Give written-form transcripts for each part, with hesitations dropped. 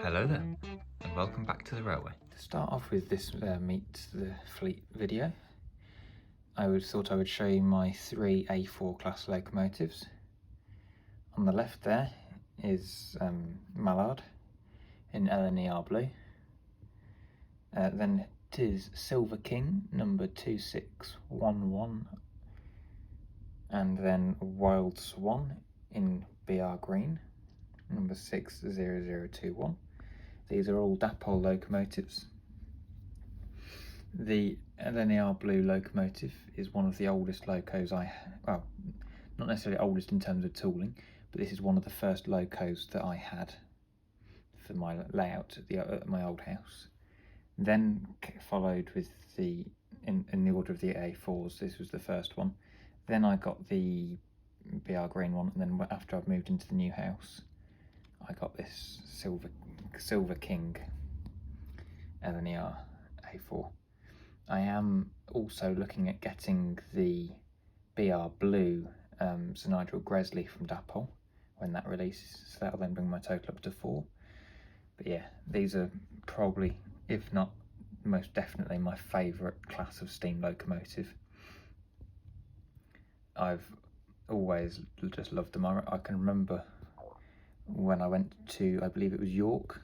Hello there, and welcome back to the railway. To start off with this Meet the Fleet video, I thought I would show you my 3 A4 class locomotives. On the left there is Mallard in LNER blue. Then it is Silver King number 2611, and then Wild Swan in BR green number 60021. These are all dapole locomotives. The LNER blue locomotive is one of the oldest locos well, not necessarily oldest in terms of tooling, but this is one of the first locos that I had for my layout at my old house. Then followed with in the order of the A4s, this was the first one. Then I got the BR green one, and then after I've moved into the new house, I got this Silver King LNER A4. I am also looking at getting the BR blue Sir Nigel Gresley from Dapol when that releases, so that'll then bring my total up to 4. But yeah, these are probably, if not most definitely, my favourite class of steam locomotive. I've always just loved them. I can remember when I went to, I believe it was York,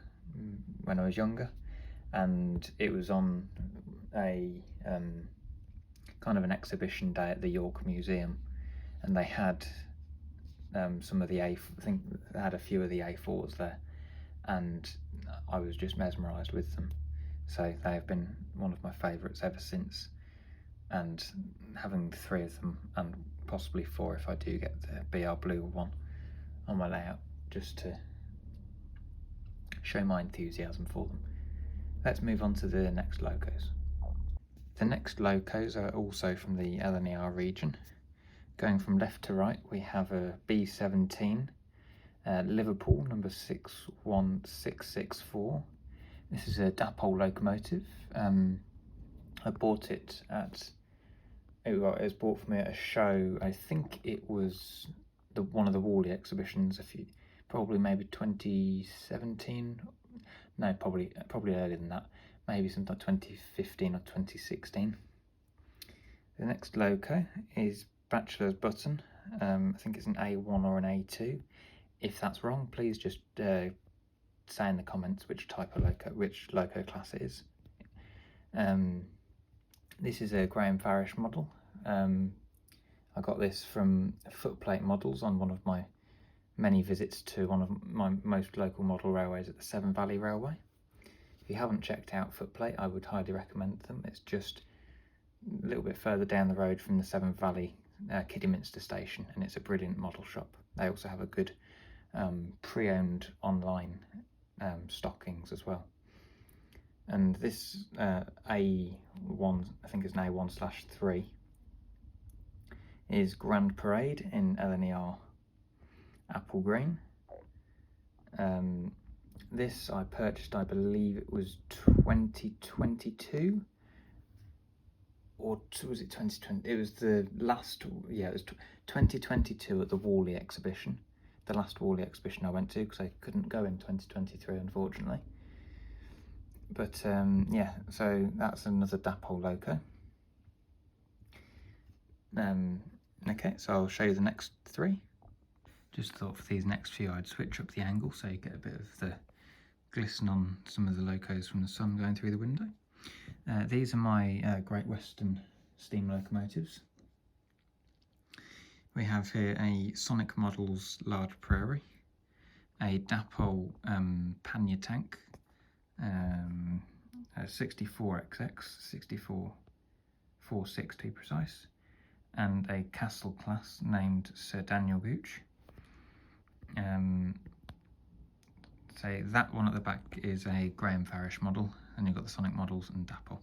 when I was younger, and it was on a kind of an exhibition day at the York Museum, and they had some of the I think they had a few of the A4s there, and I was just mesmerised with them. So they have been one of my favourites ever since, and having 3 of them, and possibly 4 if I do get the BR blue one on my layout, just to show my enthusiasm for them. Let's move on to the next locos. The next locos are also from the LNER region. Going from left to right, we have a B17 Liverpool number 61664. This is a Dapol locomotive. I bought it it was bought for me at a show. I think it was one of the Wally exhibitions, probably maybe 2017. No, probably earlier than that. Maybe sometime 2015 or 2016. The next loco is Bachelor's Button. I think it's an A1 or an A2. If that's wrong, please just say in the comments which loco class it is. This is a Graham Farish model. I got this from Footplate Models on one of my many visits to one of my most local model railways at the Severn Valley Railway. If you haven't checked out Footplate, I would highly recommend them. It's just a little bit further down the road from the Severn Valley Kidderminster station, and it's a brilliant model shop. They also have a good pre-owned online stockings as well. And this A1, I think it's an A1/3, is Grand Parade in LNER apple green. This I purchased, I believe it was 2022, or was it 2020? It was the last, yeah, it was 2022 at the Wally exhibition, the last Wally exhibition I went to, because I couldn't go in 2023 unfortunately. But yeah, so that's another Dapol loco. Okay, so I'll show you the next 3. Just thought for these next few I'd switch up the angle so you get a bit of the glisten on some of the locos from the sun going through the window. These are my Great Western steam locomotives. We have here a Sonic Models Large Prairie, a Dapol pannier tank, a 64XX, 6446 to be precise, and a Castle class named Sir Daniel Gooch. So that one at the back is a Graham Farish model, and you've got the Sonic Models and Dapol.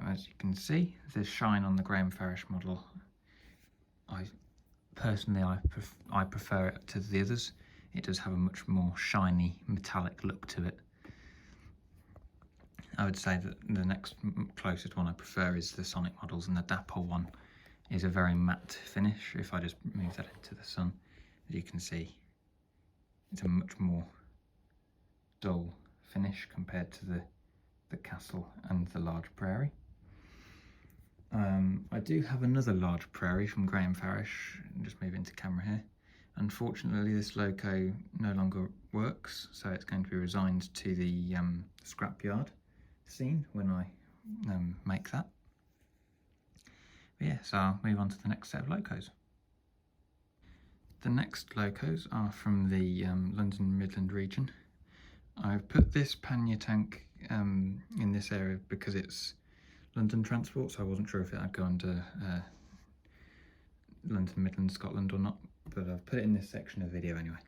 As you can see, the shine on the Graham Farish model, I prefer it to the others. It does have a much more shiny metallic look to it. I would say that the next closest one I prefer is the Sonic Models, and the Dapol one is a very matte finish. If I just move that into the sun, as you can see, it's a much more dull finish compared to the castle and the large prairie. I do have another large prairie from Graham Farish. Just move into camera here. Unfortunately, this loco no longer works, so it's going to be resigned to the scrapyard scene when I make that. But yeah, so I'll move on to the next set of locos. The next locos are from the London Midland region. I've put this pannier tank in this area because it's London transport, so I wasn't sure if it had go under London Midland, Scotland or not, but I've put it in this section of the video anyway.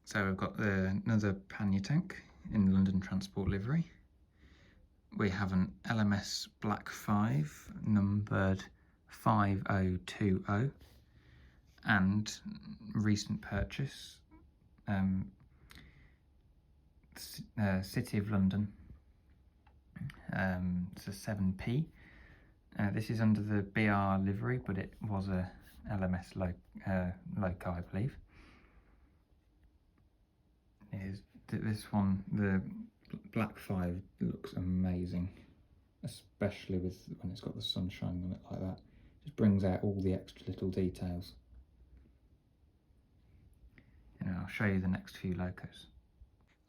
So I've got another pannier tank in London Transport livery. We have an LMS Black 5 numbered 5020 and recent purchase City of London. It's a 7P. This is under the BR livery, but it was a LMS loco, I believe. This one, the Black 5, looks amazing, especially when it's got the sun shining on it like that. Just brings out all the extra little details. And I'll show you the next few locos.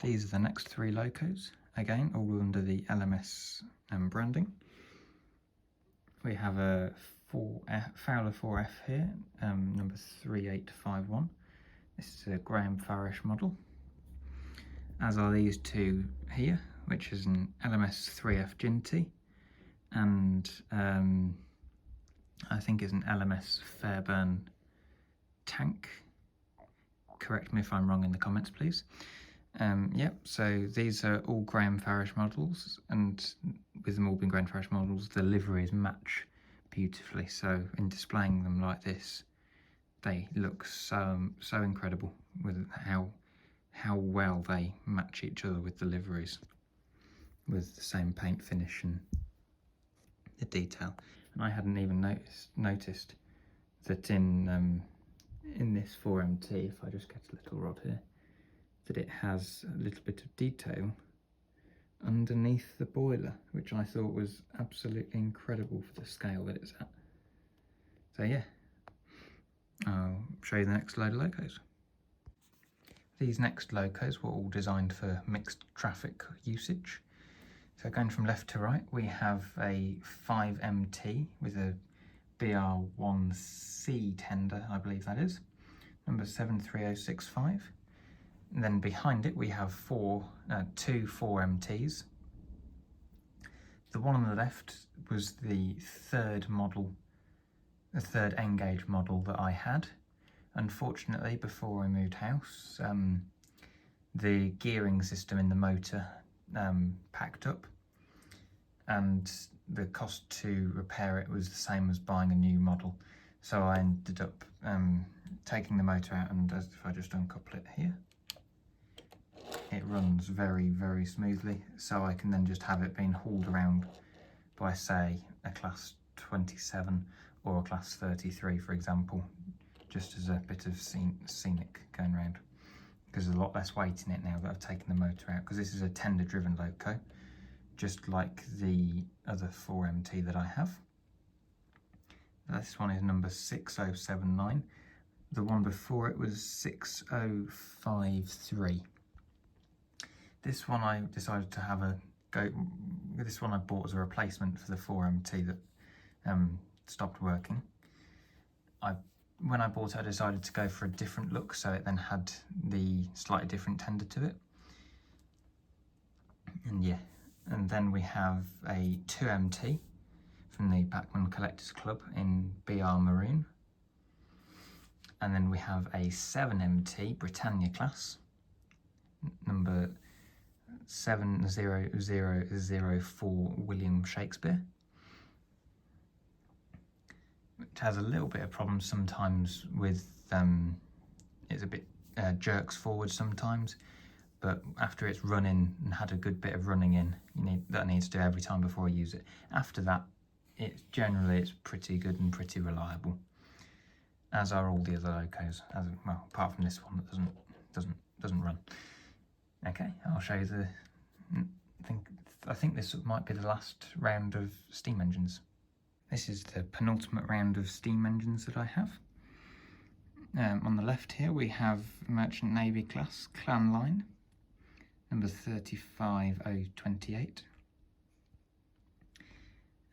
These are the next 3 locos, again all under the LMS branding. We have a Fowler 4F here, number 3851. This is a Graham Farish model, as are these 2 here, which is an LMS 3F Ginty and I think is an LMS Fairburn tank. Correct me if I'm wrong in the comments, please. Yep, so these are all Graham Farish models, and with them all being Graham Farish models, the liveries match beautifully. So in displaying them like this, they look so incredible with how well they match each other with the liveries, with the same paint finish and the detail. And I hadn't even noticed that in this 4MT, if I just get a little rod here, that it has a little bit of detail underneath the boiler, which I thought was absolutely incredible for the scale that it's at. So yeah, I'll show you the next load of locos. These next locos were all designed for mixed traffic usage. So going from left to right, we have a 5MT with a BR1C tender, I believe that is, number 73065. And then behind it we have two 4MTs. The one on the left was the third N-gauge model that I had. Unfortunately, before I moved house, the gearing system in the motor packed up, and the cost to repair it was the same as buying a new model. So I ended up taking the motor out, and if I just uncouple it here, it runs very, very smoothly. So I can then just have it being hauled around by, say, a class 27 or a class 33, for example, just as a bit of scenic going around, because there's a lot less weight in it now that I've taken the motor out, because this is a tender driven loco, just like the other 4MT that I have. This one is number 6079. The one before it was 6053. This one I decided to have a go. This one I bought as a replacement for the 4MT that stopped working. When I bought it, I decided to go for a different look, so it then had the slightly different tender to it. And yeah, and then we have a 2MT from the Bachmann Collectors Club in BR Maroon. And then we have a 7MT Britannia class, number 70004 William Shakespeare. It has a little bit of problems sometimes with, it's a bit jerks forward sometimes, but after it's running and had a good bit of running in, that needs to do every time before I use it. After that, it's pretty good and pretty reliable, as are all the other locos, well, apart from this one that doesn't run. Okay, I'll show you I think this might be the last round of steam engines. This is the penultimate round of steam engines that I have. On the left here we have Merchant Navy class Clan Line, number 35028.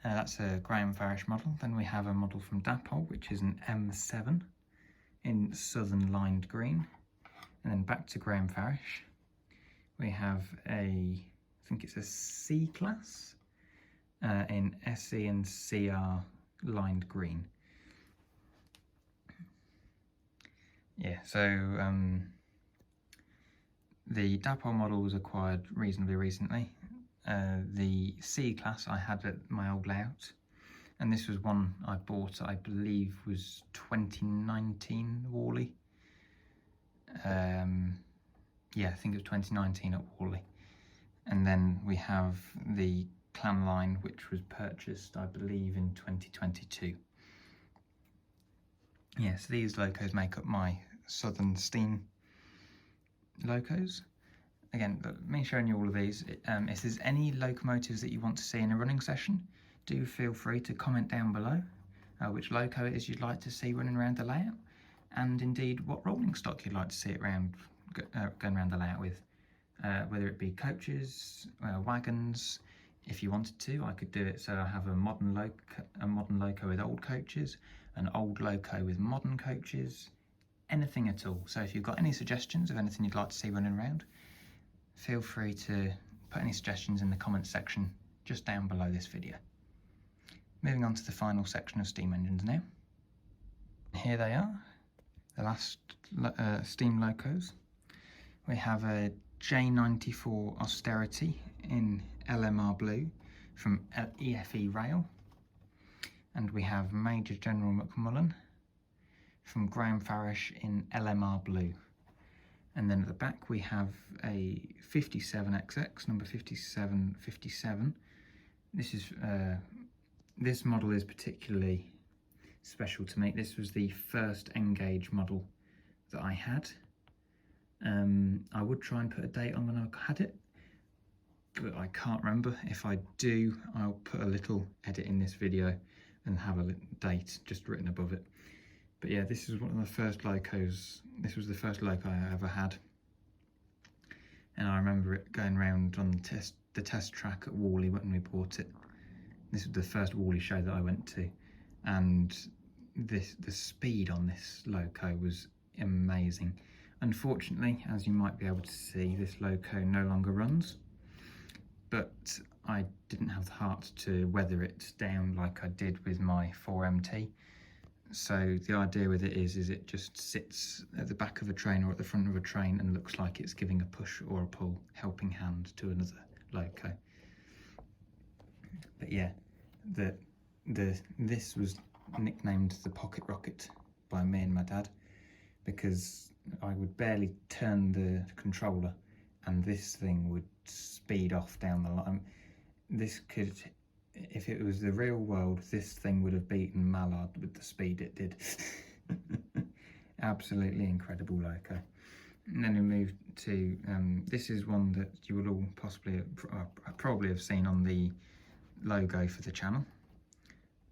That's a Graham Farish model. Then we have a model from Dapol, which is an M7 in southern lined green. And then back to Graham Farish, we have I think it's a C class in SE and CR lined green. Yeah, so the Dapol model was acquired reasonably recently. The C class I had at my old layout, and this was one I bought, I believe was 2019 Worley. Yeah, I think it was 2019 at Worley. And then we have the Clan Line, which was purchased, I believe, in 2022. Yeah, so these locos make up my Southern Steam locos. Again, me showing you all of these. If there's any locomotives that you want to see in a running session, do feel free to comment down below which loco it is you'd like to see running around the layout, and indeed what rolling stock you'd like to see it going around the layout with. Whether it be coaches, wagons. If you wanted to, I could do it so I have a modern loco with old coaches, an old loco with modern coaches, anything at all. So if you've got any suggestions of anything you'd like to see running around, feel free to put any suggestions in the comments section just down below this video. Moving on to the final section of steam engines now. Here they are, the last steam locos. We have a J94 Austerity in LMR blue from EFE Rail, and we have Major General McMullen from Graham Farish in LMR blue. And then at the back we have a 57XX, number 5757. This model is particularly special to me. This was the first N-gauge model that I had. I would try and put a date on when I had it, but I can't remember. If I do, I'll put a little edit in this video and have a date just written above it. But yeah, this is one of the first locos. This was the first loco I ever had, and I remember it going around on the test track at Worley when we bought it. This was the first Worley show that I went to, and the speed on this loco was amazing. Unfortunately, as you might be able to see, this loco no longer runs, but I didn't have the heart to weather it down like I did with my 4MT. So the idea with it is it just sits at the back of a train or at the front of a train and looks like it's giving a push or a pull helping hand to another loco. But yeah, this was nicknamed the Pocket Rocket by me and my dad, because I would barely turn the controller and this thing would speed off down the line. This could, if it was the real world, this thing would have beaten Mallard with the speed it did. Absolutely incredible loco. And then we moved to, this is one that you will all probably have seen on the logo for the channel.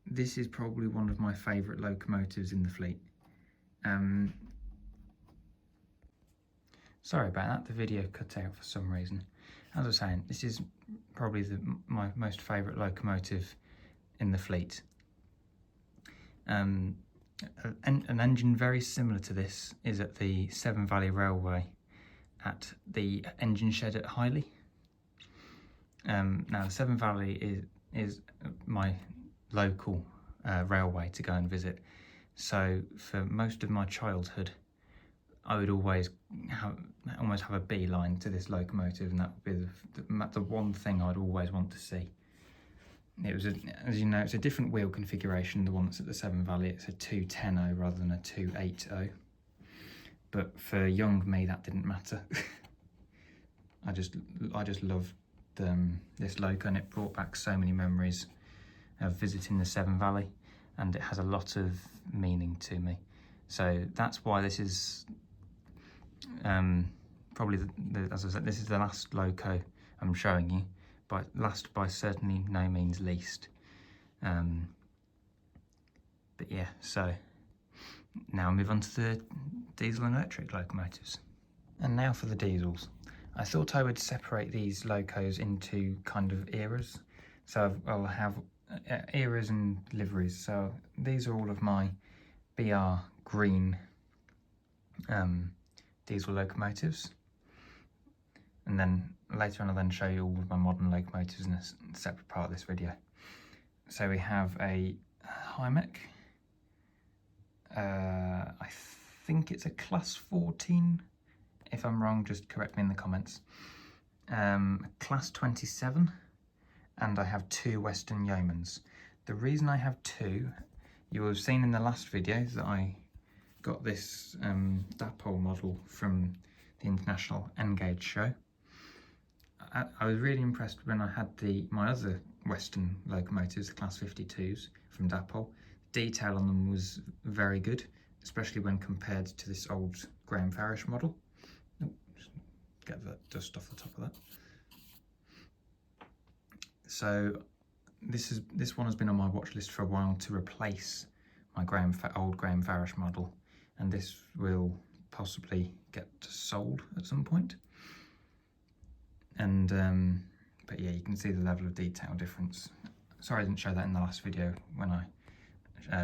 This is probably one of my favourite locomotives in the fleet. Sorry about that, the video cut out for some reason. As I was saying, this is probably my most favourite locomotive in the fleet. An engine very similar to this is at the Severn Valley Railway at the engine shed at Highley. Now the Severn Valley is my local railway to go and visit, so for most of my childhood I would always almost have a beeline to this locomotive, and that would be the one thing I'd always want to see. It was, as you know, it's a different wheel configuration, the one that's at the Severn Valley. It's a 210 rather than a 280. But for young me, that didn't matter. I just loved this loco, and it brought back so many memories of visiting the Severn Valley, and it has a lot of meaning to me. So that's why this is probably, as I said, this is the last loco I'm showing you, but last by certainly no means least. But yeah, so now I'll move on to the diesel and electric locomotives. And now for the diesels. I thought I would separate these locos into kind of eras. So I'll have eras and liveries. So these are all of my BR green diesel locomotives. And then later on I'll then show you all of my modern locomotives in a separate part of this video. So we have a Hymek. I think it's a class 14. If I'm wrong, just correct me in the comments. Class 27, and I have 2 Western Yeomans. The reason I have 2, you will have seen in the last video that I got this dapole model from the International N-Gauge show. I was really impressed when I had my other Western locomotives, the Class 52s from dapole. Detail on them was very good, especially when compared to this old Graham Farish model. Just get that dust off the top of that. So this one has been on my watch list for a while to replace my old Graham Farish model, and this will possibly get sold at some point. And but yeah, you can see the level of detail difference. Sorry I didn't show that in the last video when I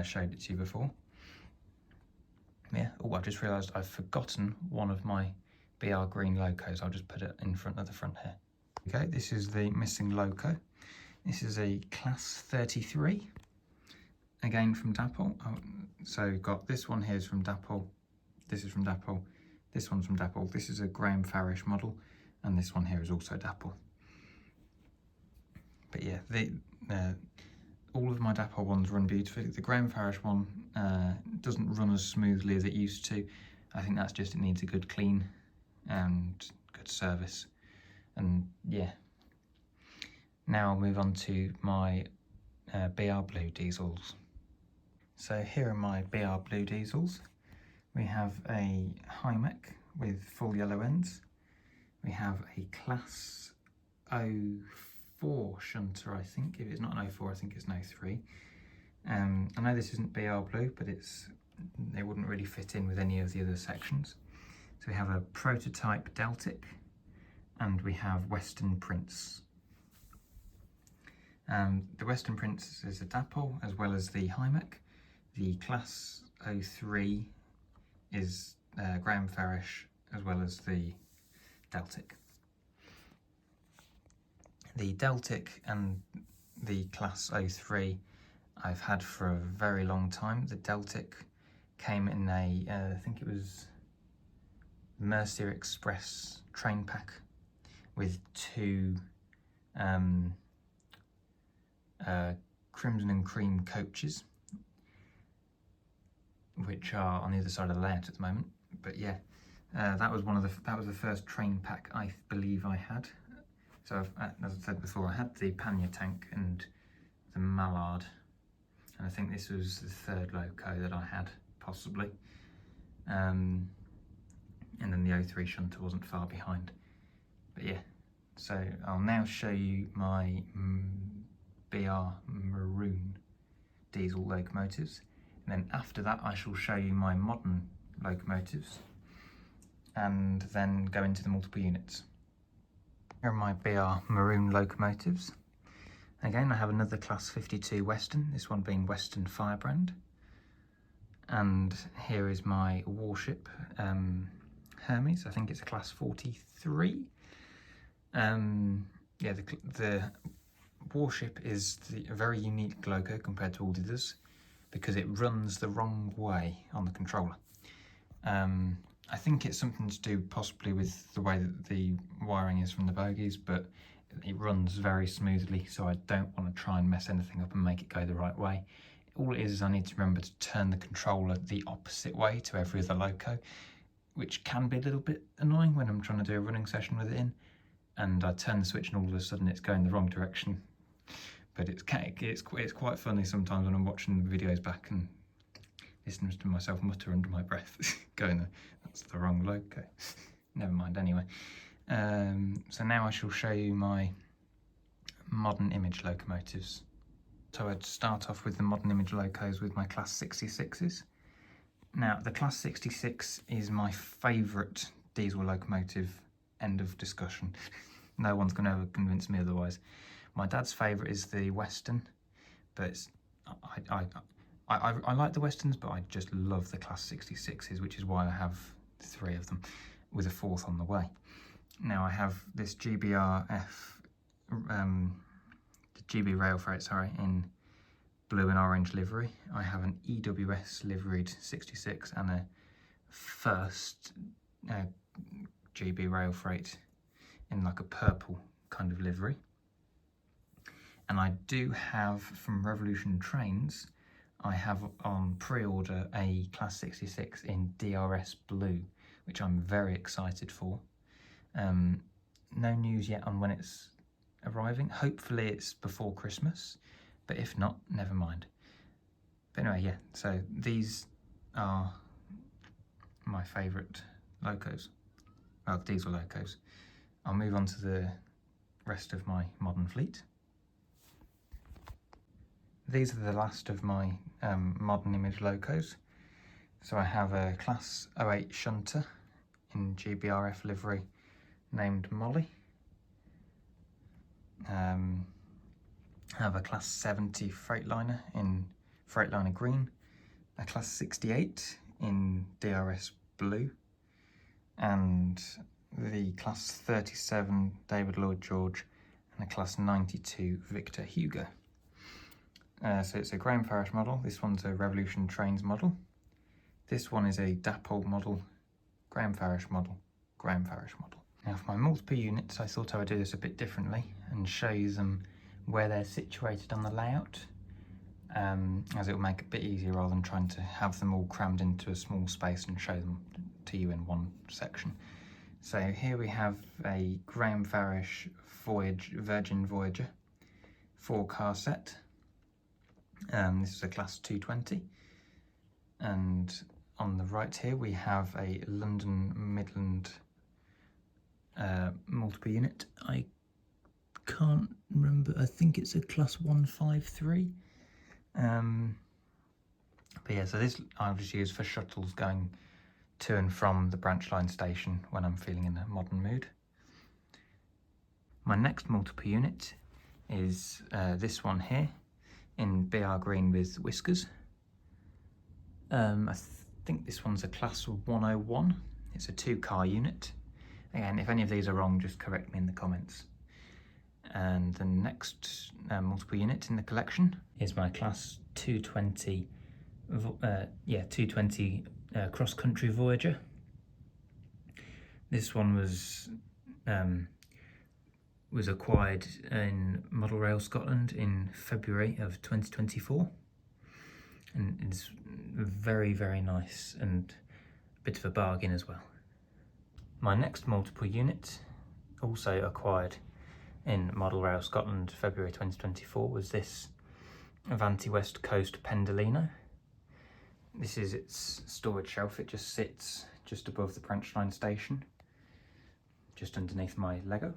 showed it to you before. Yeah, oh, I've just realised I've forgotten one of my BR green locos. I'll just put it in front of the front here. Okay, this is the missing loco. This is a Class 33, again from dapole. So you've got this one here is from dapole, this is from dapole, this one's from dapole, this is a Graham Farish model, and this one here is also dapole. But yeah, all of my dapole ones run beautifully. The Graham Farish one doesn't run as smoothly as it used to. I think that's just it needs a good clean and good service. And yeah, now I'll move on to my BR Blue diesels. So here are my BR Blue diesels. We have a Hymek with full yellow ends. We have a Class 04 shunter, I think. If it's not an 04, I think it's an 03. I know this isn't BR Blue, but it wouldn't really fit in with any of the other sections. So we have a prototype Deltic, and we have Western Prince. The Western Prince is a dapole as well as the Hymek. The Class 03 is Graham Farish as well as the Deltic. The Deltic and the Class 03 I've had for a very long time. The Deltic came in a, I think it was Mercia Express train pack with 2 crimson and cream coaches, which are on the other side of the layout at the moment. But yeah, that was the first train pack I believe I had. So as I said before, I had the pannier tank and the mallard, and I think this was the 3rd loco that I had, possibly. And then the 03 shunter wasn't far behind. But yeah, so I'll now show you my BR maroon diesel locomotives, and then after that I shall show you my modern locomotives and then go into the multiple units. Here are my BR maroon locomotives. Again, I have another Class 52 Western, this one being Western Firebrand. And here is my warship, Hermes. I think it's a Class 43. Yeah, the warship is a very unique loco compared to all the others because it runs the wrong way on the controller. I think it's something to do possibly with the way that the wiring is from the bogies, but it runs very smoothly, so I don't want to try and mess anything up and make it go the right way. All it is I need to remember to turn the controller the opposite way to every other loco, which can be a little bit annoying when I'm trying to do a running session with it in, and I turn the switch and all of a sudden it's going the wrong direction. But it's quite funny sometimes when I'm watching the videos back and listening to myself mutter under my breath, going, that's the wrong loco. never mind anyway. So now I shall show you my modern image locomotives. So I'd start off with the modern image locos with my Class 66s. Now the Class 66 is my favourite diesel locomotive, end of discussion. No one's going to ever convince me otherwise. My dad's favourite is the Western, but I like the Westerns, but I just love the Class 66s, which is why I have 3 of them, with a 4th on the way. Now I have this GBRF, GB Rail Freight, sorry, in blue and orange livery. I have an EWS liveried 66 and a first GB Rail Freight in like a purple kind of livery. And I do have, from Revolution Trains, I have on pre-order a Class 66 in DRS blue, which I'm very excited for. No news yet on when it's arriving. Hopefully it's before Christmas, but if not, never mind. But anyway, yeah, so these are my favourite locos, well, diesel locos. I'll move on to the rest of my modern fleet. These are the last of my modern image locos. So I have a Class 08 shunter in GBRF livery named Molly. I have a Class 70 Freightliner in Freightliner green, a Class 68 in DRS blue, and the Class 37 David Lloyd George and a Class 92 Victor Hugo. So it's a Graham Farish model. This one's a Revolution Trains model. This one is a Dapol model, Graham Farish model, Graham Farish model. Now for my multiple units, I thought I would do this a bit differently and show you them where they're situated on the layout, as it will make it a bit easier rather than trying to have them all crammed into a small space and show them to you in one section. So here we have a Graham Farish Virgin Voyager 4-car set. This is a Class 220, and on the right here we have a London Midland multiple unit. I can't remember, I think it's a Class 153. But yeah, so this I'll just use for shuttles going to and from the branch line station when I'm feeling in a modern mood. My next multiple unit is this one here in BR green with whiskers. I think this one's a Class 101. It's a 2-car unit. Again, if any of these are wrong, just correct me in the comments. And the next multiple unit in the collection is my Class 220, 220 cross-country Voyager. This one was acquired in Model Rail Scotland in February of 2024, and it's very, very nice and a bit of a bargain as well. My next multiple unit, also acquired in Model Rail Scotland February 2024, was this Avanti West Coast Pendulino. This is its storage shelf. It just sits just above the branch line station, just underneath my Lego.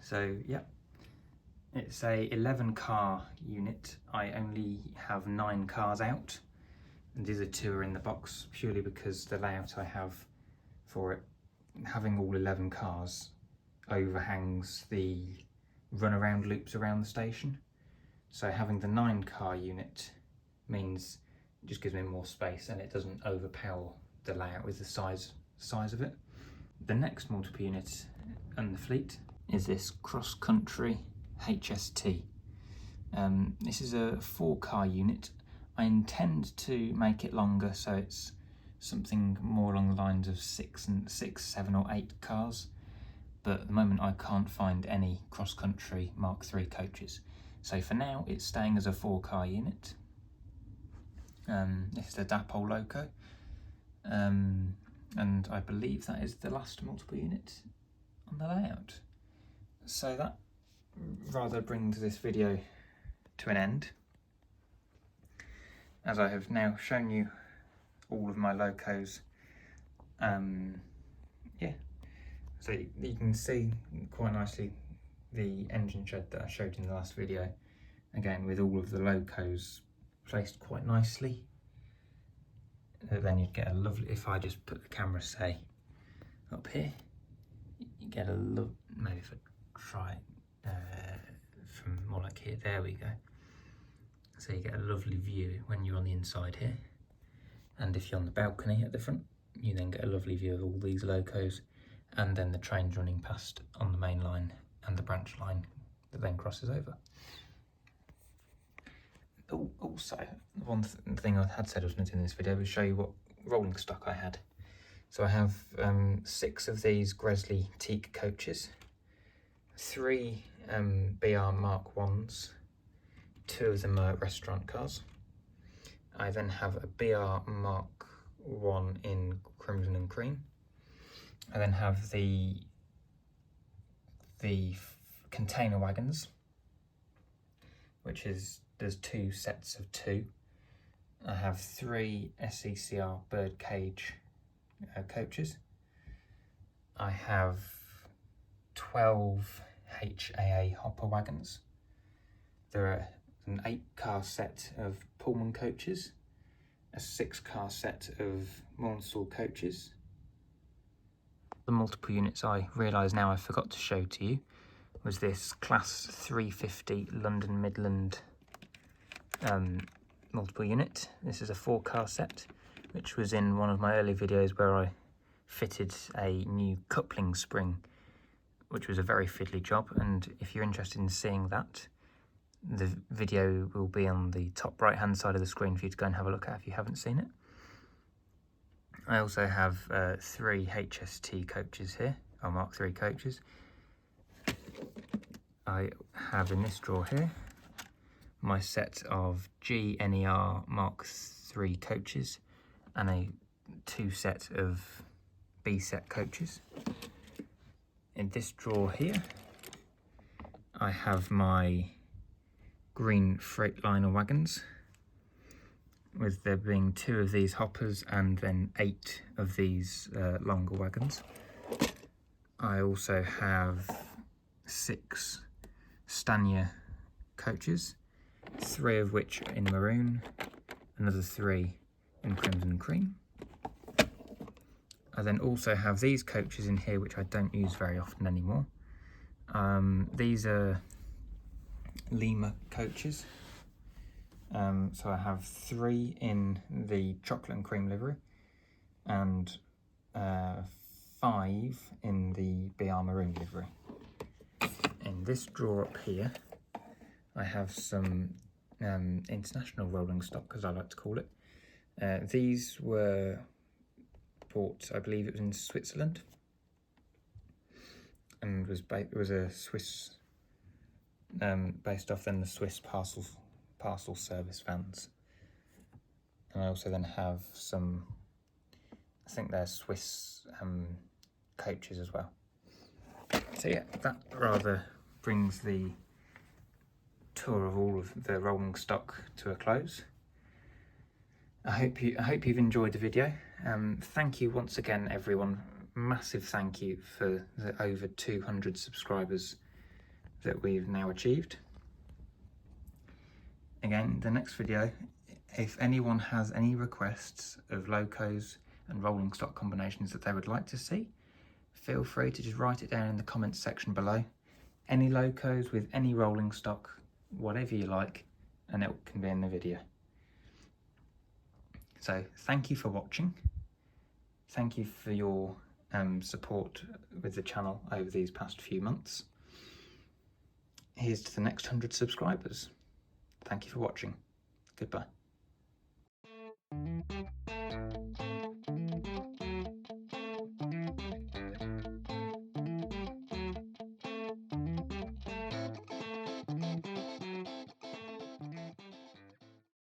So yeah, it's a 11-car unit. I only have 9 cars out, and these are 2 are in the box, purely because the layout I have for it, having all 11 cars overhangs the runaround loops around the station. So having the 9-car unit means it just gives me more space and it doesn't overpower the layout with the size of it. The next multiple unit in the fleet is this cross-country HST. This is a 4-car unit. I intend to make it longer, so it's something more along the lines of 6, 7 or 8 cars, but at the moment I can't find any cross-country Mark III coaches. So for now it's staying as a 4-car unit. This is the Dapol loco, and I believe that is the last multiple unit on the layout. So that rather brings this video to an end, as I have now shown you all of my locos Yeah, so you can see quite nicely the engine shed that I showed in the last video, again with all of the locos placed quite nicely. Then you'd get a lovely, if I just put the camera say up here, you get a look, maybe if I try from more like here, there we go. So you get a lovely view when you're on the inside here, and if you're on the balcony at the front, you then get a lovely view of all these locos, and then the trains running past on the main line and the branch line that then crosses over. Also, one thing I had said I was going to do in this video was show you what rolling stock I had. So I have 6 of these Gresley teak coaches, 3 BR Mark 1s, 2 of them are restaurant cars. I then have a BR Mark 1 in crimson and cream. I then have the container wagons, which is, there's 2 sets of 2. I have 3 SECR birdcage coaches. I have 12 HAA hopper wagons. There are an 8-car set of Pullman coaches, a 6-car set of Mornsall coaches. The multiple units I realise now I forgot to show to you was this Class 350 London Midland multiple unit. This is a 4-car set, which was in one of my early videos where I fitted a new coupling spring, which was a very fiddly job, and if you're interested in seeing that, the video will be on the top right hand side of the screen for you to go and have a look at if you haven't seen it. I also have 3 HST coaches here, or Mark III coaches. I have in this drawer here my set of LNER Mark III coaches and a 2 set of B set coaches. In this drawer here I have my green Freightliner wagons, with there being 2 of these hoppers and then 8 of these longer wagons. I also have 6 Stanier coaches, 3 of which are in maroon, another 3 in crimson and cream. I then also have these coaches in here which I don't use very often anymore. These are Lima coaches. So I have 3 in the chocolate and cream livery and 5 in the BR maroon livery. In this drawer up here I have some international rolling stock, as I like to call it. These were bought, I believe it was in Switzerland, and was a Swiss, based off then the Swiss parcel service vans. And I also then have some, I think they're Swiss coaches as well. So yeah, that rather brings the tour of all of the rolling stock to a close. I hope you've enjoyed the video. Thank you once again, everyone. Massive thank you for the over 200 subscribers that we've now achieved. Again, the next video, if anyone has any requests of locos and rolling stock combinations that they would like to see, feel free to just write it down in the comments section below. Any locos with any rolling stock, whatever you like, and it can be in the video. So thank you for watching. Thank you for your support with the channel over these past few months. Here's to the next 100 subscribers. Thank you for watching. Goodbye.